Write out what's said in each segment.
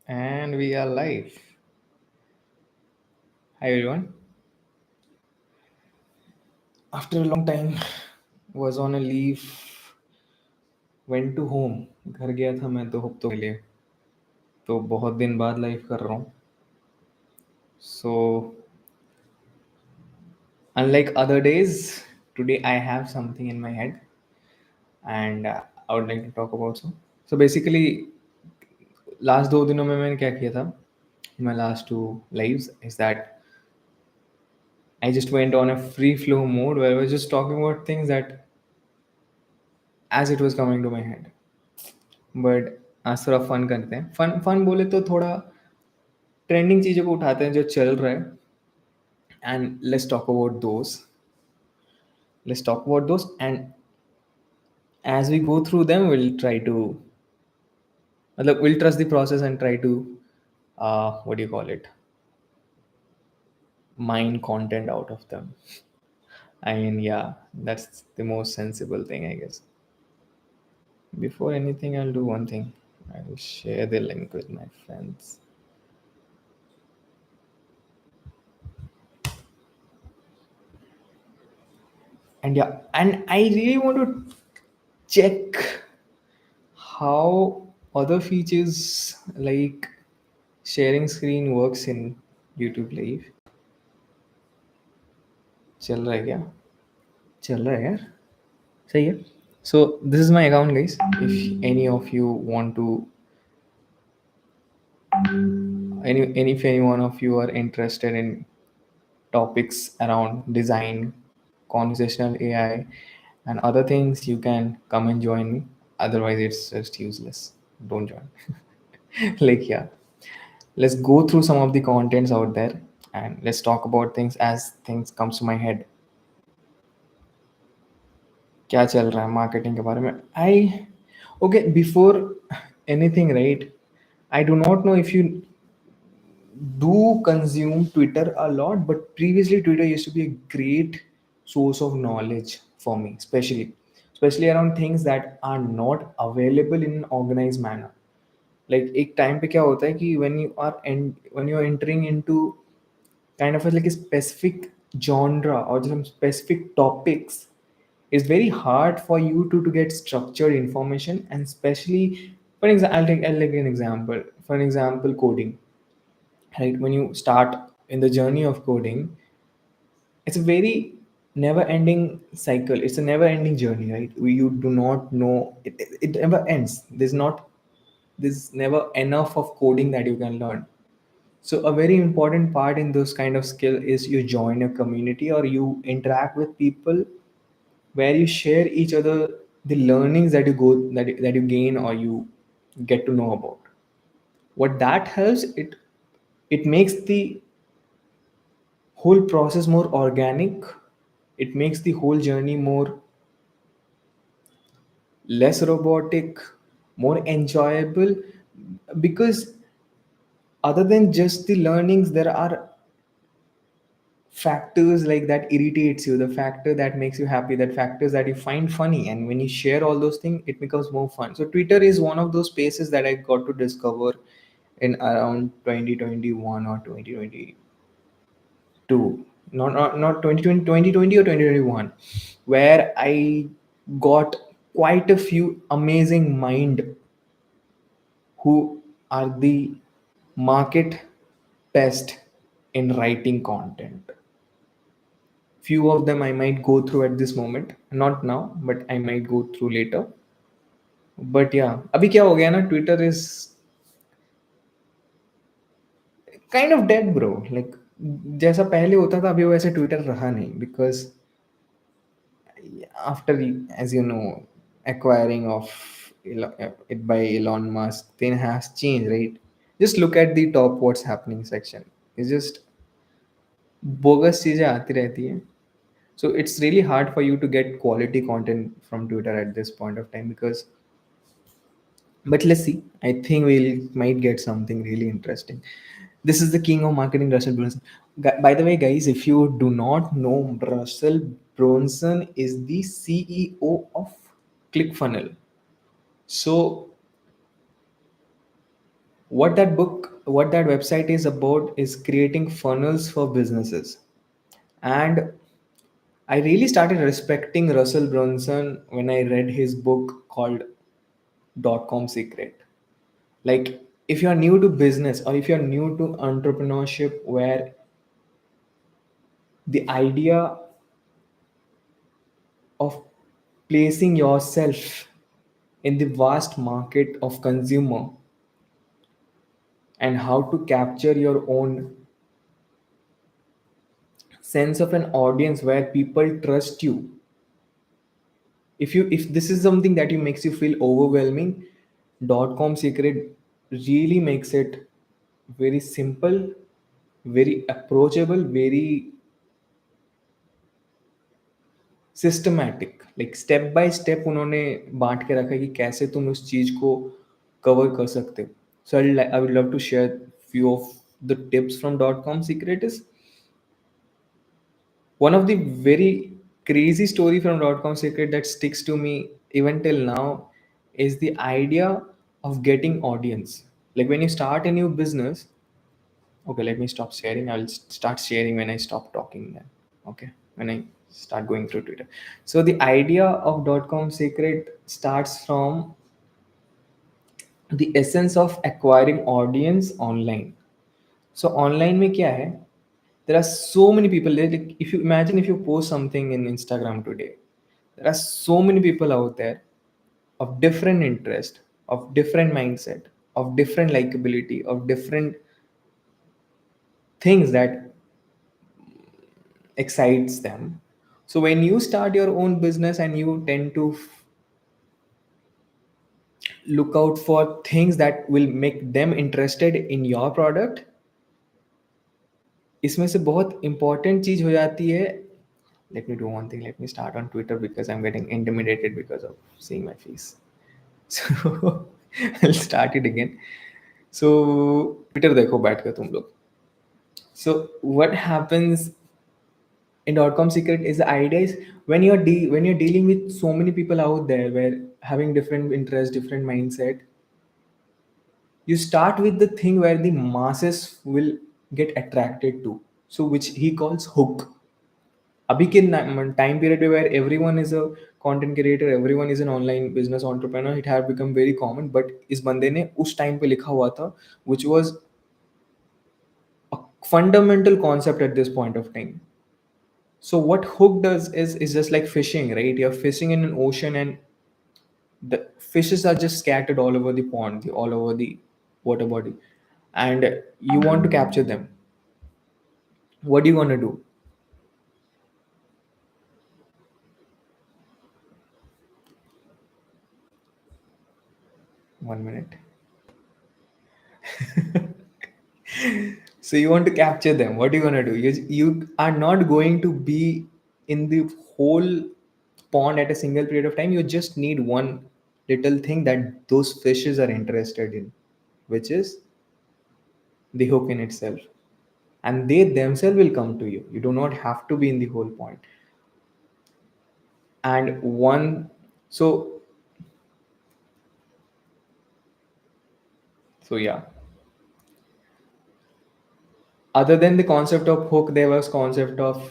And we are live. Hi everyone. After a long time, was on a leave, went to home. घर गया था मैं तो हफ्तों के लिए. तो बहुत दिन बाद लाइव कर रहा हूँ. So unlike other days, today I have something in my head, and I would like to talk about so. So basically, last 2 दिनों में मैंने क्या किया था? In my last two lives is that I just went on a free flow mode where I was just talking about things that as it was coming to my head. But आज थोड़ा fun करते हैं. Fun fun बोले तो थोड़ा trending चीज़ों को उठाते हैं जो चल रहा है. And let's talk about those and as we go through them will try to मतलब will trust the process and try to what you call it mine content out of them. I mean, yeah, that's the most sensible thing, I guess. Before anything, I'll do one thing. I'll share the link with my friends. And yeah, and I really want to check how other features like sharing screen works in YouTube Live. चल रहा है क्या? चल रहा है यार. सही है. So this is my account, guys. If any of you want to, any if any one of you are interested in topics around design, conversational AI, and other things, you can come and join me. Otherwise, it's just useless. Don't join. Like, yeah, let's go through some of the contents out there and let's talk about things as things comes to my head. क्या चल रहा है marketing के बारे में? I okay before anything right. I do not know if you do consume Twitter a lot, but previously Twitter used to be a great source of knowledge for me, especially around things that are not available in an organized manner. Like एक time पे क्या होता है कि when you are entering into kind of like a specific genre or some specific topics, it's very hard for you to get structured information. And especially for example, I'll take an example. For example, coding, right? When you start in the journey of coding, it's a very never ending cycle. It's a never ending journey, right? You do not know it never ends. There's never enough of coding that you can learn. So a very important part in those kind of skill is you join a community or you interact with people where you share each other the learnings that that you gain or you get to know about. What that helps, it makes the whole process more organic. It makes the whole journey more less robotic, more enjoyable, because other than just the learnings, there are factors like that irritates you, the factor that makes you happy, that factors that you find funny, and when you share all those things, it becomes more fun. So Twitter is one of those spaces that I got to discover in around 2021 or 2022, not 2020, 2020 or 2021, where I got quite a few amazing mind who are the market best in writing content. Few of them I might go through at this moment, not now, but I might go through later. But yeah, अभी क्या हो गया ना, Twitter is kind of dead bro. Like जैसा पहले होता था, अभी वैसे ट्विटर रहा नहीं. Because after, as you know, acquiring of it by Elon Musk, thing has changed, right? Just look at the top what's happening section. It's just bogus चीजें आती रहती हैं. So it's really hard for you to get quality content from Twitter at this point of time. Because but let's see, I think we'll might get something really interesting. This is the king of marketing, Russell Brunson. By the way, guys, if you do not know, Russell Brunson is the CEO of ClickFunnels. So what that website is about is creating funnels for businesses. And I really started respecting Russell Brunson when I read his book called Dot Com Secret. Like, if you're new to business or if you're new to entrepreneurship, where the idea of placing yourself in the vast market of consumer and how to capture your own sense of an audience where people trust you, if this is something that you makes you feel overwhelming, Dot Com Secret really makes it very simple, very approachable, very systematic, like step by step उन्होंने बांट के रखा है कि कैसे तुम उस चीज को कवर कर सकते हो. So I would love to share few of the tips from dot com secret. Is one of the very crazy story from dot com secret that sticks to me even till now is the idea of getting audience. Like, when you start a new business, okay, let me stop sharing. I'll start sharing when I stop talking then. Okay, when I start going through Twitter. So the idea of dot com secret starts from the essence of acquiring audience online. So online में क्या है? There are so many people there. Like, if you imagine, if you post something in Instagram today, there are so many people out there of different interest, of different mindset, of different likability, of different things that excites them. So when you start your own business and you tend to look out for things that will make them interested in your product, इसमें से बहुत important चीज हो जाती है. Let me do one thing. Let me start on Twitter because I'm getting intimidated because of seeing my face. So I'll start it again. So Twitter देखो बैठ कर तुम लोग. So what happens in dot com secret is the idea is when when you're dealing with so many people out there where having different interests, different mindset, you start with the thing where the masses will get attracted to. So which he calls hook. अभी के time period where everyone is a content creator, everyone is an online business entrepreneur, it have become very common. But इस बंदे ने उस time पे लिखा हुआ था which was a fundamental concept at this point of time. So what hook does is just like fishing, right? You're fishing in an ocean and the fishes are just scattered all over the pond, all over the water body, and you want to capture them. What do you want to do? 1 minute. So you want to capture them. What are you gonna do? You are not going to be in the whole pond at a single period of time. You just need one little thing that those fishes are interested in, which is the hook in itself. And they themselves will come to you. You do not have to be in the whole point. And one so so yeah. Other than the concept of hook, there was concept of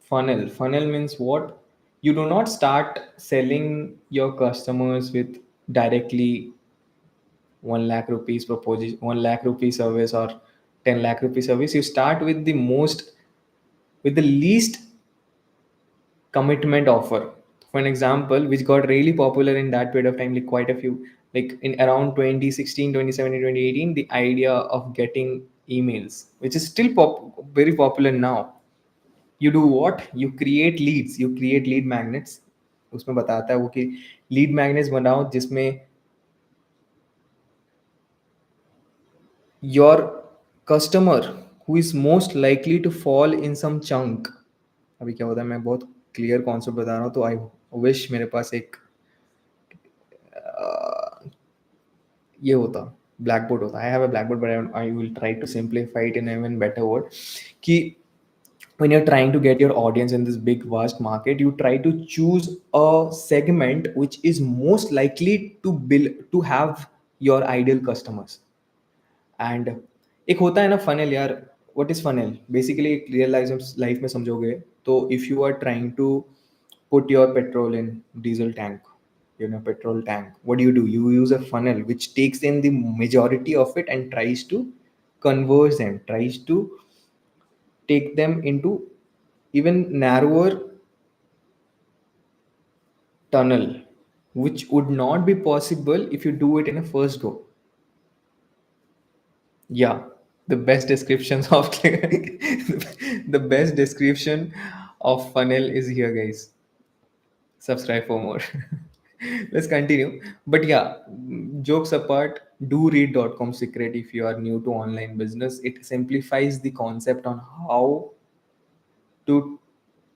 funnel means what? You do not start selling your customers with directly 1 lakh rupees proposition, 1 lakh rupee service or 10 lakh rupee service. You start with the most, with the least commitment offer. For an example, which got really popular in that period of time, like quite a few, like in around 2016, 2017, 2018, the idea of getting emails, which is still very popular now. You do what? You create leads, you create lead magnets. उसमें बताता है वो कि lead magnets बनाओ जिसमें your customer who is most likely to fall in some chunk. अभी क्या होता है, मैं बहुत क्लियर कॉन्सेप्ट बता रहा हूँ, तो आई विश मेरे पास एक ये होता, ब्लैक बोर्ड होता. I have a blackboard but I will try to simplify it in even better word. कि when you're trying to get your audience in this big vast market, you try to choose a segment which is most likely to build to have your ideal customers. And एक होता है ना funnel यार. What is funnel? Basically एक real life में समझोगे तो if you are trying to put your petrol in diesel tank, petrol tank, what do? You use a funnel which takes in the majority of it and tries to converse them, tries to take them into even narrower tunnel, which would not be possible if you do it in a first go. Yeah, the best descriptions of the best description of funnel is here, guys. Subscribe for more. Let's continue. But yeah, jokes apart, do read .com secret if you are new to online business. It simplifies the concept on how to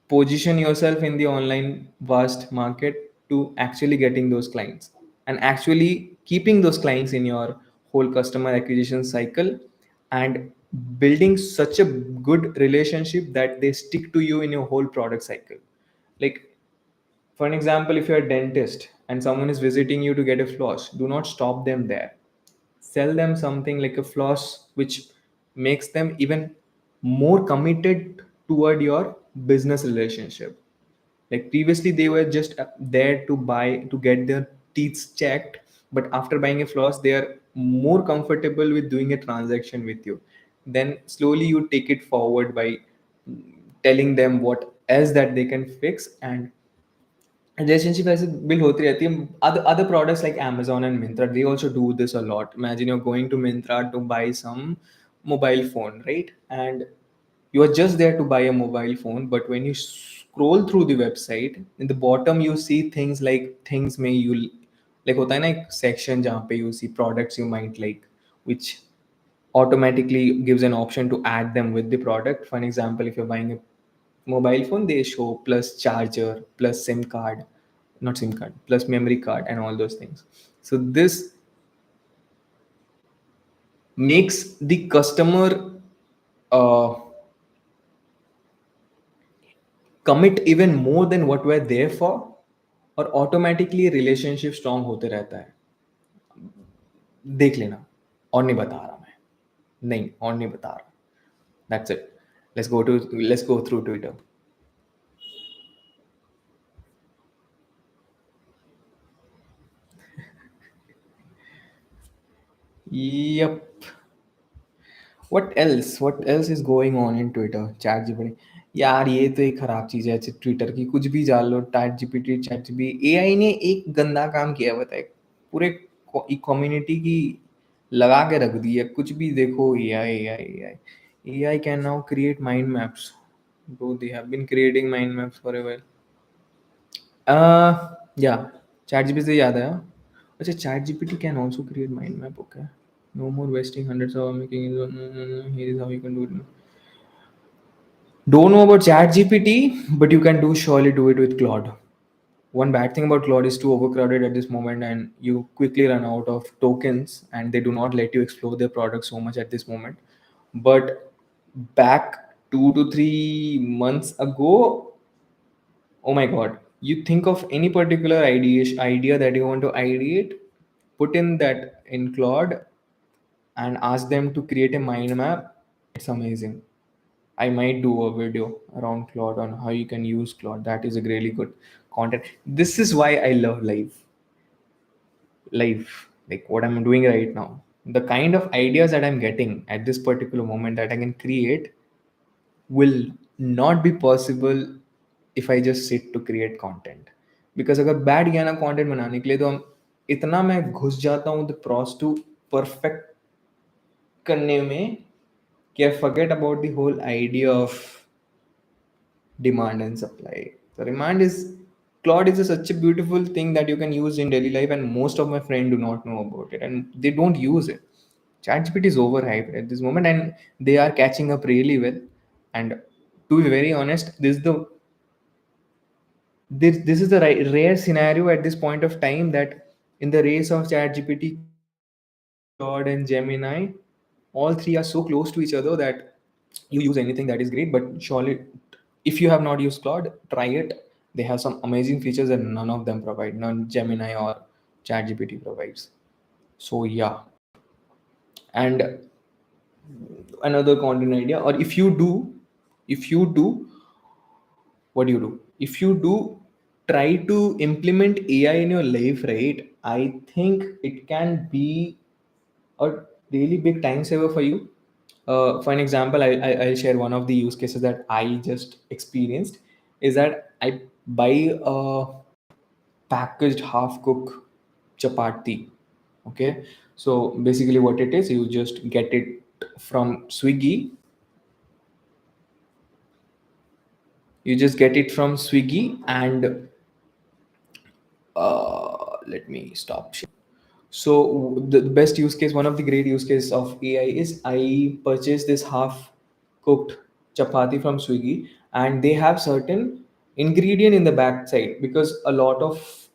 position yourself in the online vast market to actually getting those clients and actually keeping those clients in your whole customer acquisition cycle and building such a good relationship that they stick to you in your whole product cycle. Like, for an example, if you're a dentist and someone is visiting you to get a floss, do not stop them there. Sell them something like a floss which makes them even more committed toward your business relationship. Like previously, they were just there to buy to get their teeth checked, but after buying a floss, they are more comfortable with doing a transaction with you. Then slowly you take it forward by telling them what else that they can fix, and relationship ऐसे build होती रहती है. Other products like Amazon and Myntra, they also do this a lot. Imagine you're going to Myntra to buy some mobile phone, right? And you are just there to buy a mobile phone, but when you scroll through the website, in the bottom you see things like things may you like होता है ना एक section जहाँ पे you see products you might like, which automatically gives an option to add them with the product. For an example, if you're buying a mobile phone, they show plus charger, plus SIM card, not SIM card, plus memory card, and all those things. So this makes the customer uh, commit even more than what we're there for, और automatically relationship strong होते रहता है. देख लेना. और नहीं बता रहा मैं. नहीं, और नहीं बता रहा. That's it. Let's go through Twitter. Yep. What else is going on in Twitter? Chat GPT. यार ये तो एक खराब चीज है ट्विटर की. कुछ भी डाल लो, चैट जीपीटी एआई ने एक गंदा काम किया है, बताए. पूरे कम्युनिटी की लगा के रख दी है. कुछ भी देखो AI AI AI. AI can now create mind maps. Bro, they have been creating mind maps for a while. Yeah, ChatGPT से याद आया. अच्छा, ChatGPT can also create mind map. Okay. No more wasting hundreds of hours making it. Here is how you can do it. Don't know about ChatGPT, but you can surely do it with Claude. One bad thing about Claude is too overcrowded at this moment, and you quickly run out of tokens, and they do not let you explore their product so much at this moment. But back 2 to 3 months ago, oh my god, you think of any particular idea that you want to ideate, put in that in Claude, and ask them to create a mind map. It's amazing. I might do a video around Claude on how you can use Claude. That is a really good content. This is why I love live, like what I'm doing right now. The kind of ideas that I'm getting at this particular moment that I can create will not be possible if I just sit to create content. Because अगर बैठ गया ना content बनाने के लिए, तो हम इतना मैं घुस जाता हूँ द प्रोस टू परफेक्ट करने में कि I forget about the whole idea of demand and supply. The demand is Claude is such a beautiful thing that you can use in daily life, and most of my friends do not know about it and they don't use it. ChatGPT is overhyped at this moment, and they are catching up really well. And to be very honest, this is the rare scenario at this point of time that in the race of ChatGPT, Claude, and Gemini, all three are so close to each other that you use anything that is great. But surely, if you have not used Claude, try it. They have some amazing features that none of them provide, none Gemini or ChatGPT provides. So yeah. And another content idea, or if you do, what do you do? If you do try to implement AI in your life, right, I think it can be a really big time saver for you. For an example, I'll share one of the use cases that I just experienced. Is that I buy a packaged half cook chapati. Okay, so basically what it is, you just get it from Swiggy. You just get it from Swiggy, and let me stop. So the best use case, one of the great use case of AI is I purchased this half cooked chapati from Swiggy, and they have certain ingredient in the back side, because a lot of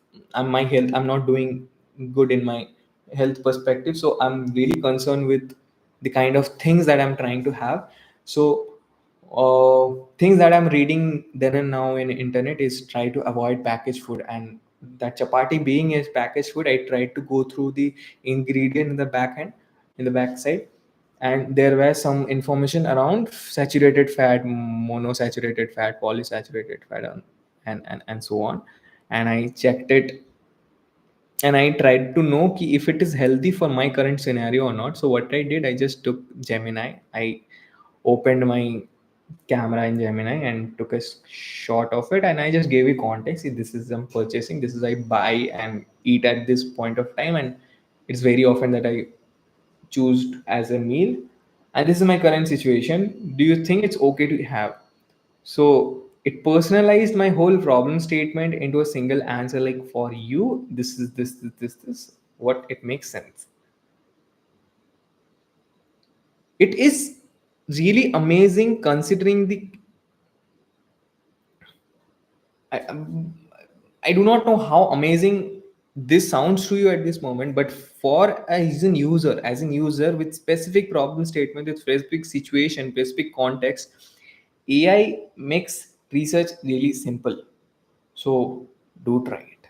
my health, I'm not doing good in my health perspective, so I'm really concerned with the kind of things that I'm trying to have. So things that I'm reading then and now in internet is try to avoid packaged food, and that chapati being is packaged food, I tried to go through the ingredient in the back end, in the back side, and there were some information around saturated fat, monosaturated fat, polysaturated fat, and so on. And I checked it, and I tried to know if it is healthy for my current scenario or not. So what I did, I just took Gemini. I opened my camera in Gemini and took a shot of it, and I just gave it context. See, this is I'm purchasing, this is I buy and eat at this point of time, and it's very often that I choose as a meal, and this is my current situation. Do you think it's okay to have? So it personalized my whole problem statement into a single answer, like, for you, this is this. What it makes sense. It is really amazing considering the I, I do not know how amazing this sounds to you at this moment, but for as an user with specific problem statement, with specific situation, specific context, AI makes research really simple. So do try it.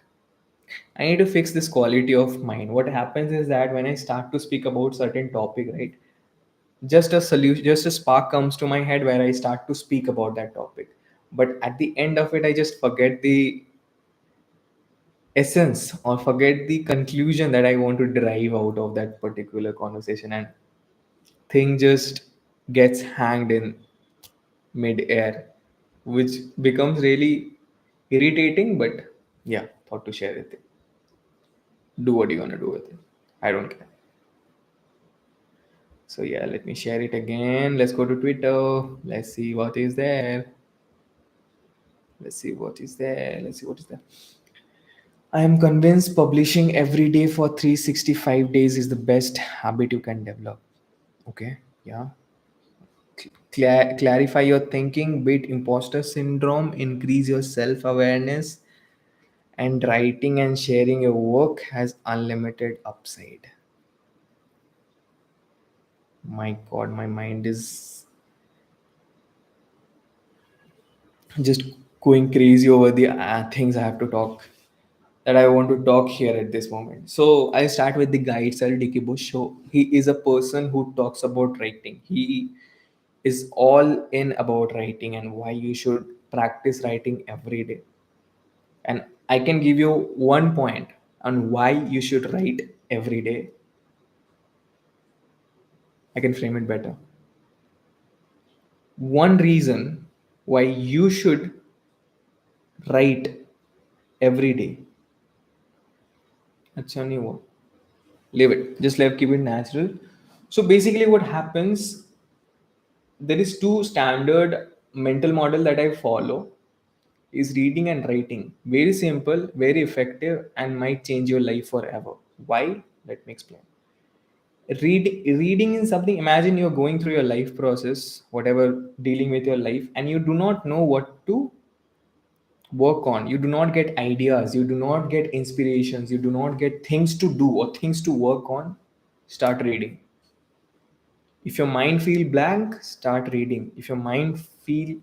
I need to fix this quality of mind. What happens is that when I start to speak about certain topic, right, just a solution, just a spark comes to my head where I start to speak about that topic. But at the end of it, I just forget the essence or forget the conclusion that I want to derive out of that particular conversation, and thing just gets hanged in mid-air, which becomes really irritating. But yeah, thought to share it. Do what you want to do with it. I don't care. So yeah, let me share it again. Let's go to Twitter. Let's see what is there. Let's see what is there. Let's see what is there. I am convinced publishing every day for 365 days is the best habit you can develop. Okay, yeah. Clarify your thinking, beat imposter syndrome, increase your self awareness, and writing and sharing your work has unlimited upside. My god, my mind is just going crazy over the things I have to talk, that I want to talk here at this moment. So I start with the guy itself, Dicky Bush. So he is a person who talks about writing. He is all in about writing and why you should practice writing every day. And I can give you one point on why you should write every day. I can frame it better. One reason why you should write every day. That's only one. Leave it. Just keep it natural. So basically, what happens, there is two standard mental model that I follow, is reading and writing. Very simple, very effective, and might change your life forever. Why? Let me explain. Reading is something. Imagine you're going through your life process, whatever, dealing with your life, and you do not know what to work on. You do not get ideas. You do not get inspirations. You do not get things to do or things to work on. Start reading. If your mind feel blank, start reading. If your mind feel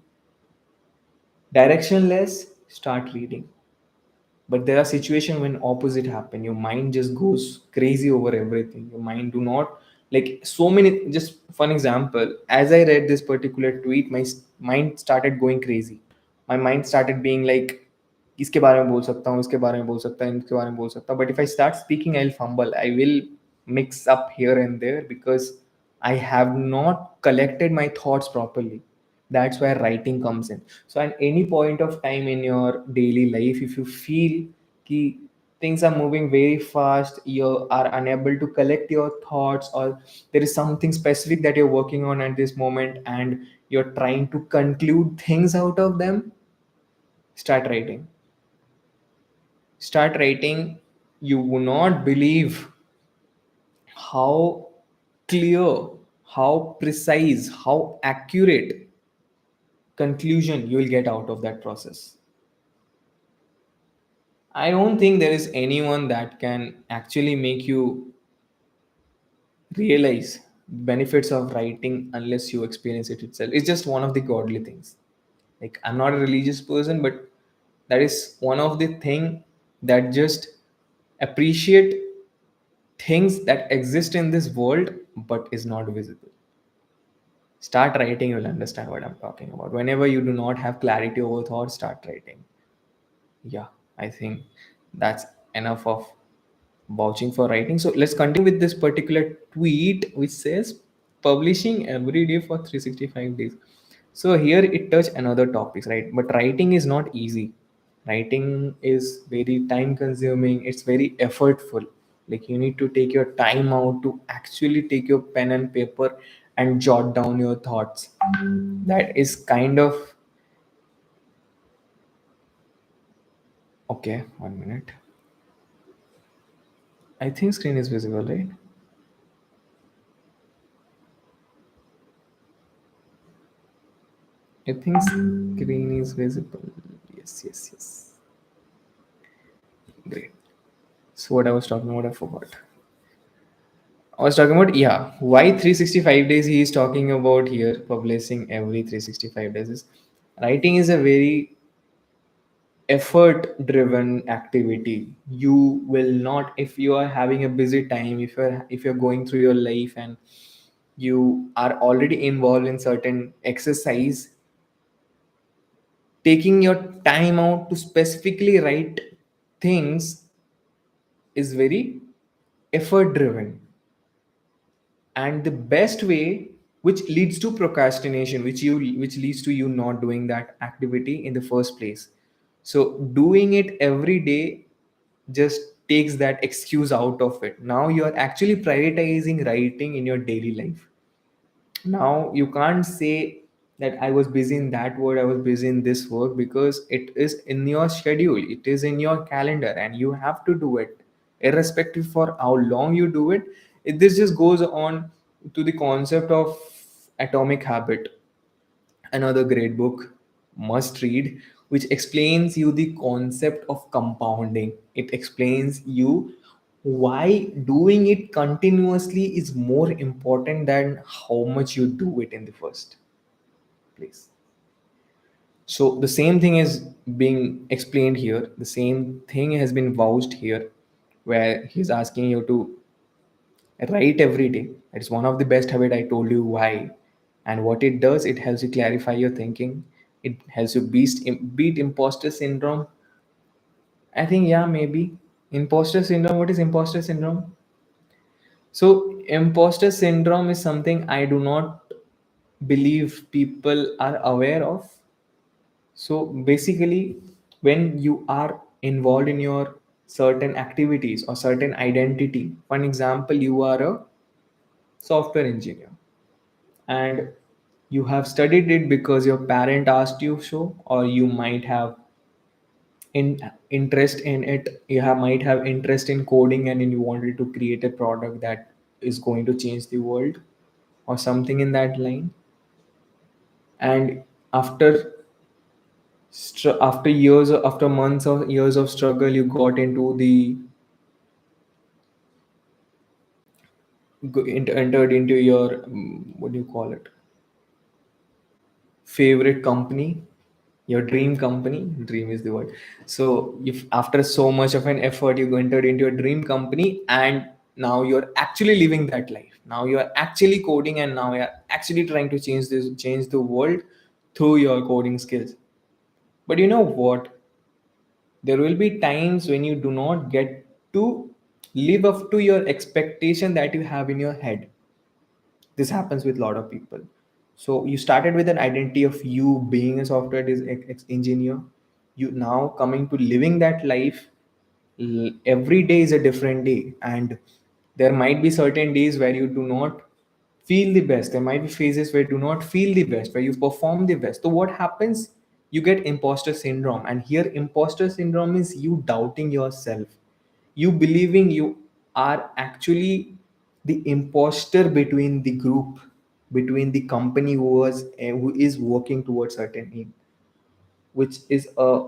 directionless, start reading. But there are situations when opposite happen. Your mind just goes crazy over everything. Your mind do not Like so many, just for an example, as I read this particular tweet, my mind started going crazy. My mind started being like, इसके बारे में बोल सकता हूँ, इसके बारे में बोल सकता हूँ, इसके बारे में बोल सकता हूँ. But if I start speaking, I'll fumble. I will mix up here and there because I have not collected my thoughts properly. That's where writing comes in. So at any point of time in your daily life, if you feel ki things are moving very fast, you are unable to collect your thoughts, or there is something specific that you're working on at this moment and you're trying to conclude things out of them, start writing. Start writing. You will not believe how clear, how precise, how accurate conclusion you will get out of that process. I don't think there is anyone that can actually make you realize benefits of writing unless you experience it itself. It's just one of the godly things. Like, I'm not a religious person, but that is one of the thing that just appreciate things that exist in this world but is not visible. Start writing, you'll understand what I'm talking about. Whenever you do not have clarity over thoughts, start writing. Yeah, I think that's enough of vouching for writing. So let's continue with this particular tweet which says publishing every day for 365 days. So here it touch another topics, right? But writing is not easy. Writing is very time consuming, it's very effortful. Like, you need to take your time out to actually take your pen and paper and jot down your thoughts. That is kind of okay. 1 minute. I think screen is visible, right? I think screen is visible. Yes, yes, yes. Great. So what I was talking about, I forgot. I was talking about, yeah, why 365 days he is talking about here, publishing every 365 days. Is writing is a very effort driven activity. You will not, if you are having a busy time, if you're going through your life and you are already involved in certain exercise, taking your time out to specifically write things is very effort driven, and the best way, which leads to procrastination, which leads to you not doing that activity in the first place. So doing it every day just takes that excuse out of it. Now you are actually prioritizing writing in your daily life. Now you can't say that I was busy in that work, I was busy in this work, because it is in your schedule, it is in your calendar, and you have to do it irrespective for how long you do it. This just goes on to the concept of atomic habit, another great book, must read, which explains you the concept of compounding. It explains you why doing it continuously is more important than how much you do it in the first place. So the same thing is being explained here, the same thing has been vouched here, where he's asking you to write every day. It's one of the best habit. I told you why. And what it does, it helps you clarify your thinking. It helps you beat imposter syndrome. I think, yeah, maybe. Imposter syndrome. What is imposter syndrome? So imposter syndrome is something I do not believe people are aware of. So basically, when you are involved in your certain activities or certain identity, for an example, you are a software engineer and you have studied it because your parent asked you so, or you might have interest in it. Might have interest in coding and you wanted to create a product that is going to change the world or something in that line. And after after years, after months or years of struggle, you got into the entered into your what do you call it, favorite company, your dream company. Dream is the word. So if after so much of an effort you entered into your dream company, and now you're actually living that life. Now you're actually coding, and now you're actually trying to change the world through your coding skills. But you know what? There will be times when you do not get to live up to your expectation that you have in your head. This happens with a lot of people. So you started with an identity of you being a software engineer. You now coming to living that life. Every day is a different day, and there might be certain days where you do not feel the best. There might be phases where you do not feel the best, where you perform the best. So what happens? You get imposter syndrome, and here imposter syndrome is you doubting yourself, you believing you are actually the imposter between the group, between the company who is working towards certain aim, which is a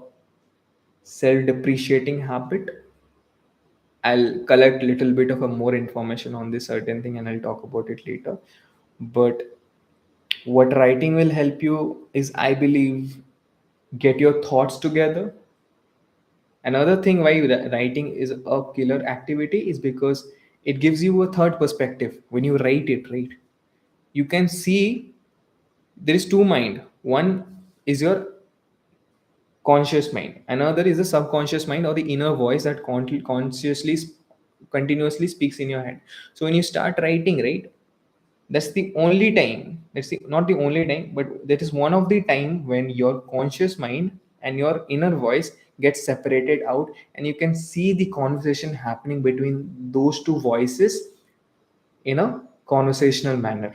self-depreciating habit. I'll collect little bit of a more information on this certain thing and I'll talk about it later. But what writing will help you is, I believe, get your thoughts together. Another thing why writing is a killer activity is because it gives you a third perspective. When you write it, right, you can see there is two mind. One is your conscious mind, another is the subconscious mind, or the inner voice that continuously speaks in your head. So when you start writing, right, that's the only time, not the only time, but that is one of the time when your conscious mind and your inner voice gets separated out, and you can see the conversation happening between those two voices in a conversational manner.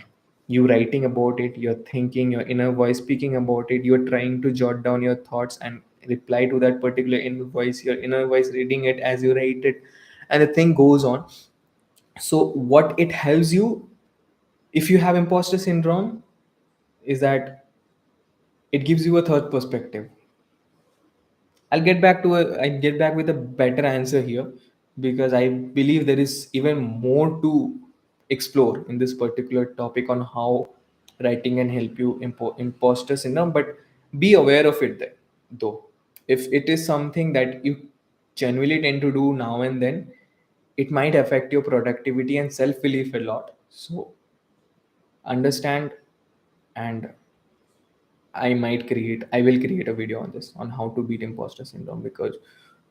You writing about it, you're thinking, your inner voice speaking about it, you're trying to jot down your thoughts and reply to that particular inner voice, your inner voice reading it as you write it, and the thing goes on. So what it helps you, if you have imposter syndrome, is that it gives you a third perspective. I'll get back with a better answer here, because I believe there is even more to explore in this particular topic on how writing can help you imposter syndrome. But be aware of it then, though. If it is something that you genuinely tend to do now and then, it might affect your productivity and self belief a lot. So understand, and I will create a video on this, on how to beat imposter syndrome, because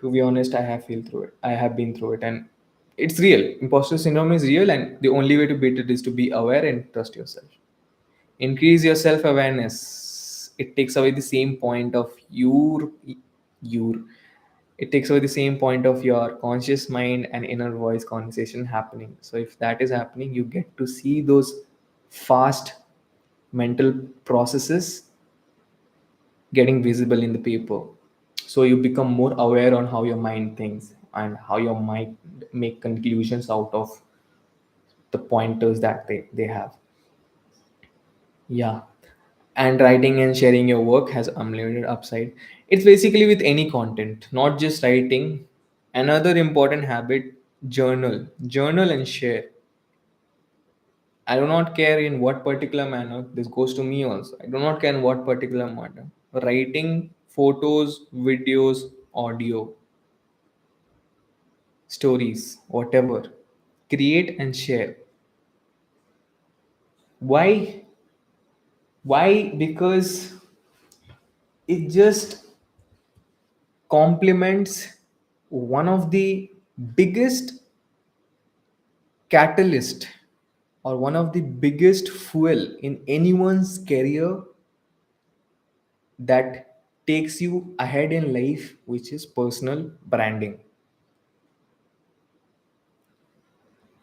to be honest, I have been through it, and it's real. Imposter syndrome is real, and the only way to beat it is to be aware and trust yourself. Increase your self awareness. It takes away the same point of your it takes away the same point of your conscious mind and inner voice conversation happening. So if that is happening, you get to see those fast mental processes getting visible in the paper. So you become more aware on how your mind thinks and how your mind make conclusions out of the pointers that they have. Yeah. And writing and sharing your work has unlimited upside. It's basically with any content, not just writing. Another important habit: journal and share. I do not care in what particular manner. This goes to me also. I do not care in what particular manner. Writing, photos, videos, audio, stories, whatever. Create and share. Why? Why? Because it just complements one of the biggest catalyst, or one of the biggest fuel in anyone's career that takes you ahead in life, which is personal branding.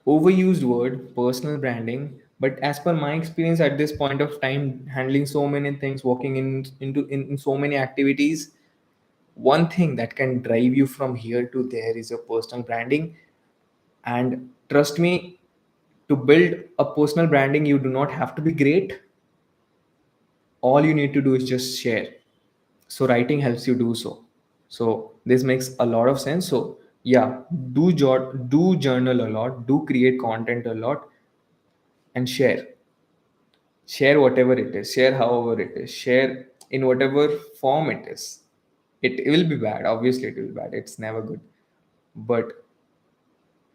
Overused word, personal branding, but as per my experience at this point of time, handling so many things, walking in so many activities, one thing that can drive you from here to there is your personal branding. And trust me, to build a personal branding, you do not have to be great. All you need to do is just share. So writing helps you do so. So this makes a lot of sense. So yeah, do journal a lot, do create content a lot, and share whatever it is, share however it is, share in whatever form it is. It will be bad, obviously it will be bad, it's never good. But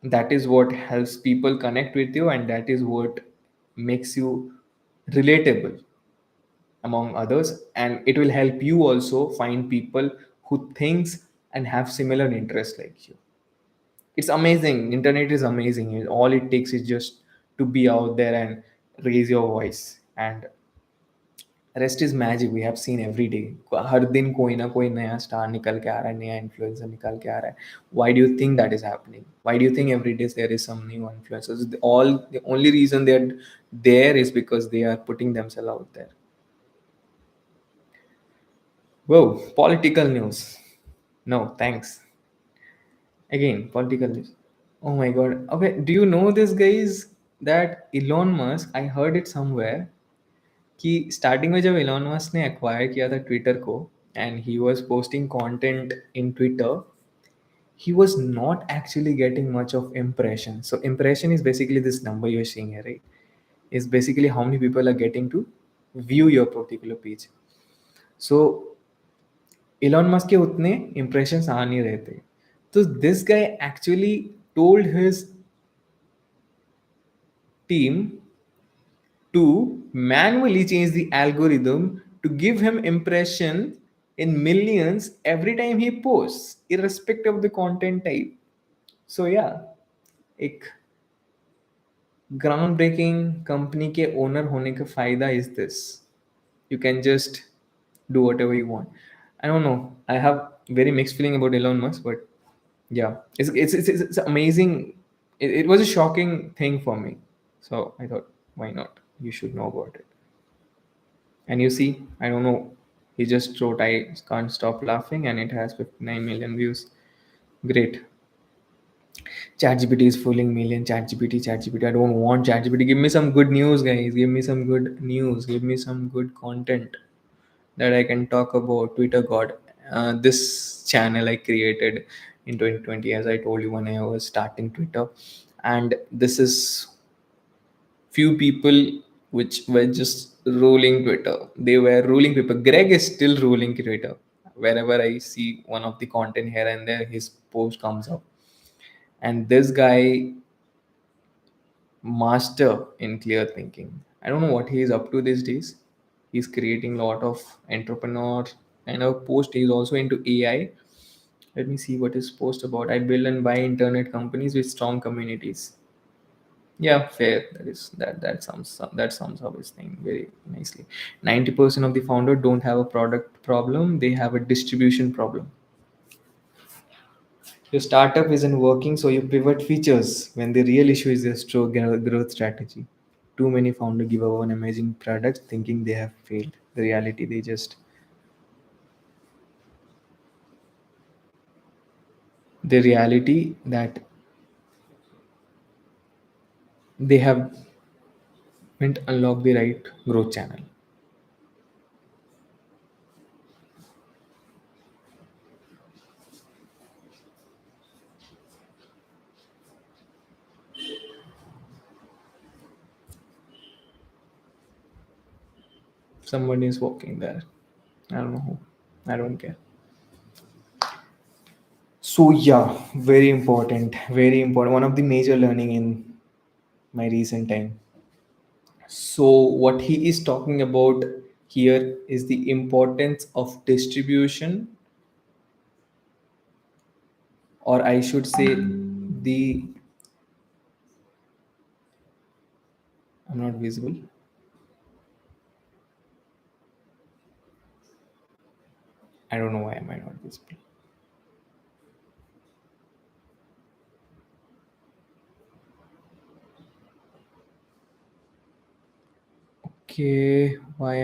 That is what helps people connect with you, and that is what makes you relatable among others, and it will help you also find people who thinks and have similar interests like you. It's amazing. Internet is amazing. All it takes is just to be out there and raise your voice, and rest is magic. We have seen every day. हर दिन कोई ना कोई नया star निकल के आ रहा है, नया इन्फ्लुएंसर निकल के आ रहा है. Why do you think that is happening? Why do you think every day there is some new influencers? All the only reason they're there is because they are putting themselves out there. Whoa, political news. No, thanks. Again, political news. Oh my god. Okay, do you know this, guys? That Elon Musk, I heard it somewhere, कि starting में जब Elon Musk ने acquire किया था Twitter को and he was posting content in Twitter, he was not actually getting much of impression. So impression is basically this number you're seeing here, right? Is basically how many people are getting to view your particular page. So Elon Musk के उतने impressions आ नहीं रहे थे. So this guy actually told his team to manually change the algorithm to give him impression in millions every time he posts, irrespective of the content type. So yeah, एक ground breaking company के owner होने का फायदा is this. You can just do whatever you want. I don't know. I have very mixed feeling about Elon Musk, but yeah, it's amazing. It was a shocking thing for me. So I thought, why not? You should know about it. And you see, I don't know. He just wrote, "I can't stop laughing," and it has 59 million views. Great. ChatGPT is fooling million. ChatGPT, ChatGPT. I don't want ChatGPT. Give me some good news, guys. Give me some good news. Give me some good content that I can talk about. Twitter God. This channel I created in 2020, as I told you when I was starting Twitter, and this is few people which were just ruling Twitter. They were ruling people. Greg is still ruling Twitter. Wherever I see one of the content here and there, his post comes up. And this guy, master in clear thinking. I don't know what he is up to these days. He's creating a lot of entrepreneur kind of post. He's also into AI. Let me see what his post about. I build and buy internet companies with strong communities. Yeah, fair. That sums up his thing very nicely. 90% of the founder don't have a product problem; they have a distribution problem. Your startup isn't working, so you pivot features when the real issue is your slow growth strategy. Too many founders give up on amazing products thinking they have failed. The reality, the reality that they haven't unlocked the right growth channel. Someone is walking there. I don't know who. I don't care. So yeah, very important. Very important. One of the major learning in my recent time. So, what he is talking about here is the importance of distribution, or I should say, the I'm not visible. I don't know why am I not visible. Okay, why am